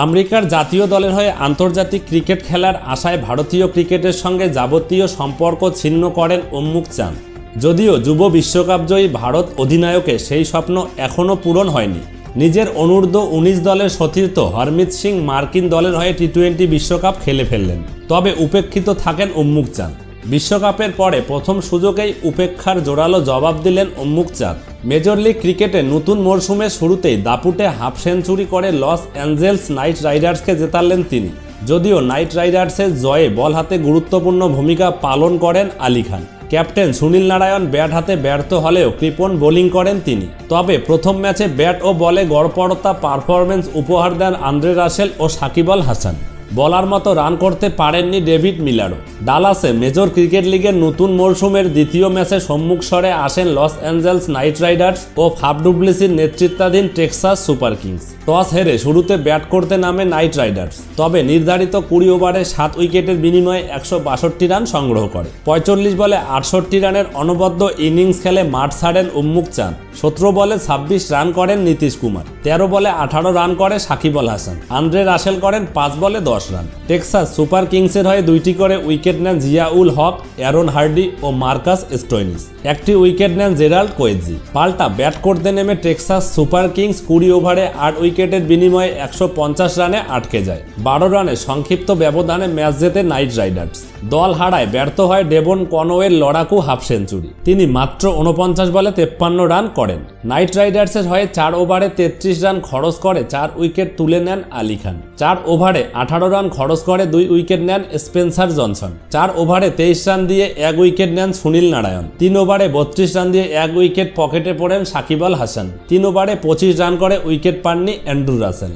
আমেরিকার জাতীয় দলের হয়ে আন্তর্জাতিক ক্রিকেট খেলার আশায় ভারতীয় ক্রিকেটের সঙ্গে যাবতীয় সম্পর্ক ছিন্ন করেন উম্মুক চান। যদিও যুব বিশ্বকাপজয়ী ভারত অধিনায়কের সেই স্বপ্ন এখনও পূরণ হয়নি। নিজের অনূর্ধ্ব 19 দলের সতীর্থ হরমিত সিং মার্কিন দলের হয়ে টি-20 বিশ্বকাপ খেলে ফেললেন, তবে উপেক্ষিত থাকেন উম্মুক চান। বিশ্বকাপের পরে প্রথম সুযোগেই উপেক্ষার জোরালো জবাব দিলেন উম্মুক চান। মেজর লিগ ক্রিকেটে নতুন মরশুমের শুরুতেই দাপুটে হাফ সেঞ্চুরি করে লস অ্যাঞ্জেলস নাইট রাইডার্সকে জেতালেন তিনি। যদিও নাইট রাইডার্সের জয়ে বল হাতে গুরুত্বপূর্ণ ভূমিকা পালন করেন আলী খান। ক্যাপ্টেন সুনীল নারায়ণ ব্যাট হাতে ব্যর্থ হলেও কৃপণ বোলিং করেন তিনি। তবে প্রথম ম্যাচে ব্যাট ও বলে গড়পড়তা পারফরমেন্স উপহার দেন আন্দ্রে রাসেল ও সাকিব আল হাসান। বলার মতো রান করতে পারেননি ডেভিড মিলারও। ডালাসে মেজর ক্রিকেট লিগের নতুন মরশুমের দ্বিতীয় ম্যাচে সম্মুখ স্বরে আসেন লস অ্যাঞ্জেলস নাইট রাইডার্স ও ফাফ ডু প্লেসির নেতৃত্বাধীন টেক্সাস সুপার কিংস। টস হেরে শুরুতে ব্যাট করতে নামে নাইট রাইডার্স, তবে নির্ধারিত 20 ওভারে 7 উইকেটের বিনিময়ে 162 রান সংগ্রহ করে। 45 বলে 68 রানের অনবদ্য ইনিংস খেলে মাঠ ছাড়েন উম্মুক চান। 17 বলে 26 রান করেন নীতিশ কুমার, 13 বলে 18 রান করে সাকিব আল হাসান। আন্দ্রে রাসেল করেন 5 বলে 10 রান। টেক্সাস সুপার কিংসের হয়ে 2টি করে উইকেট নেন জিয়াউল হক, অ্যারন হার্ডি ও মার্কাস স্টোইনিস। 1টি উইকেট নেন জেরাল্ড কোয়েজি। পাল্টা ব্যাট করতে নেমে টেক্সাস সুপার কিংস 20 ওভারে 8 উইকেটের বিনিময়ে 150 রানে আটকে যায়। 12 রানে সংক্ষিপ্ত ব্যবধানে ম্যাচ জেতে নাইট রাইডার্স। দল হারায় ব্যর্থ হয় ডেভন কনওয়ের লড়াকু হাফ সেঞ্চুরি। তিনি মাত্র 49 বলে 53 রান করেন। নাইট রাইডার্সের হয়ে 4 ওভারে 33 রান খরচ করে 4 উইকেট তুলে নেন আলী খান। 4 ওভারে 18 রান খরচ করে 2 উইকেট নেন স্পেন্সার জনসন। 4 ওভারে 23 রান দিয়ে 1 উইকেট নেন সুনীল নারায়ণ। 3 ওভারে 32 রান দিয়ে 1 উইকেট পকেটে পড়েন সাকিব আল হাসান। 3 ওভারে 25 রান করে উইকেট পাননি অ্যান্ড্রু রাসেল।